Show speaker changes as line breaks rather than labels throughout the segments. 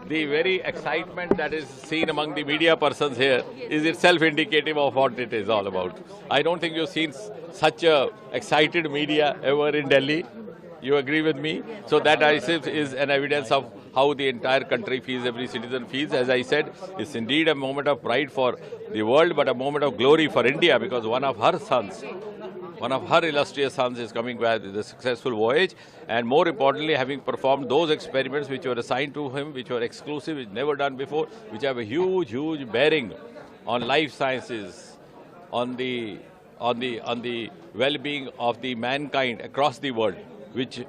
the very excitement that is seen among the media persons here is itself indicative of what it is all about. I don't think you've seen such a excited media ever in Delhi. You agree with me? So that I say is an evidence of how the entire country feels, every citizen feels. As I said, it's indeed a moment of pride for the world, but a moment of glory for India, because one of her sons, one of her illustrious sons, is coming back with a successful voyage, and more importantly, having performed those experiments which were assigned to him, which were exclusive, which never done before, which have a huge bearing on life sciences, on the well-being of the mankind across the world, which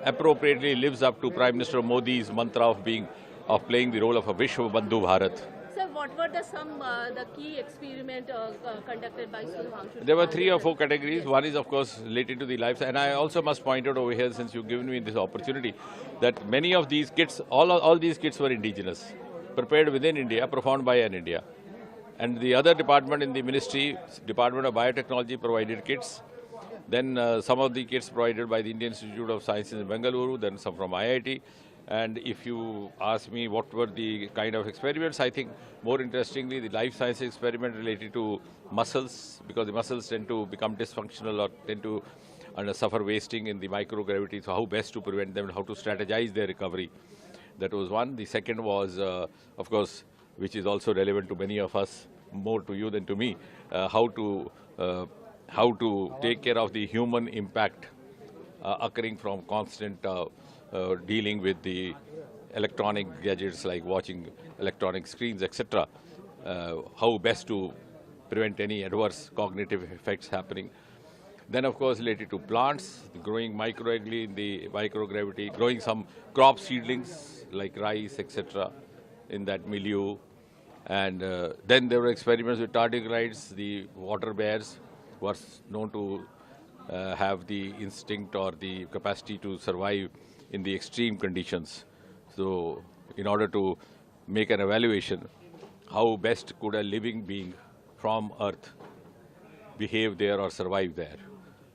appropriately lives up to Prime Minister Modi's mantra of playing the role of a Vishwa Bandhu Bharat.
Sir, what were the key experiment conducted by Sudhanshu?
There were 3 or 4 categories. Yes. One is, of course, related to the life. And I also must point out over here, since you've given me this opportunity, that many of these kits, all these kits were indigenous, prepared within India, performed by an India. And the other department in the ministry, Department of Biotechnology, provided kits. Then some of the kits provided by the Indian Institute of Sciences in Bengaluru, then some from IIT. And if you ask me what were the kind of experiments, I think more interestingly the life science experiment related to muscles, because the muscles tend to become dysfunctional or tend to suffer wasting in the microgravity. So how best to prevent them, how to strategize their recovery. That was one. The second was, of course, which is also relevant to many of us, more to you than to me, how to take care of the human impact occurring from constant dealing with the electronic gadgets like watching electronic screens, etc. How best to prevent any adverse cognitive effects happening. Then, of course, related to plants, growing microalgae in the microgravity, growing some crop seedlings like rice, etc. in that milieu. And then there were experiments with tardigrades, the water bears, who are known to have the instinct or the capacity to survive in the extreme conditions. So, in order to make an evaluation, how best could a living being from Earth behave there or survive there.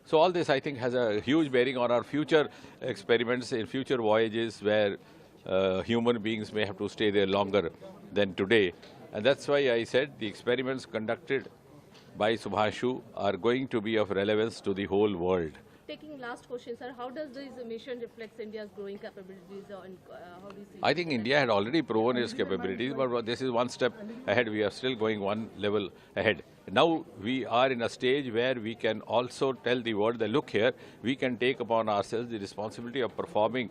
So all this, I think, has a huge bearing on our future experiments in future voyages where human beings may have to stay there longer than today. And that's why I said the experiments conducted by Sudhanshu are going to be of relevance to the whole world.
Taking last question, sir, how does this mission reflect India's growing capabilities, and how do you see?
I think India had already proven its capabilities, but this is one step ahead. We are still going one level ahead. Now we are in a stage where we can also tell the world that, look here, we can take upon ourselves the responsibility of performing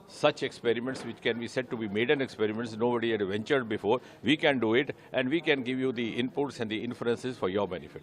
such experiments which can be said to be maiden experiments nobody had ventured before. We can do it, and we can give you the inputs and the inferences for your benefit.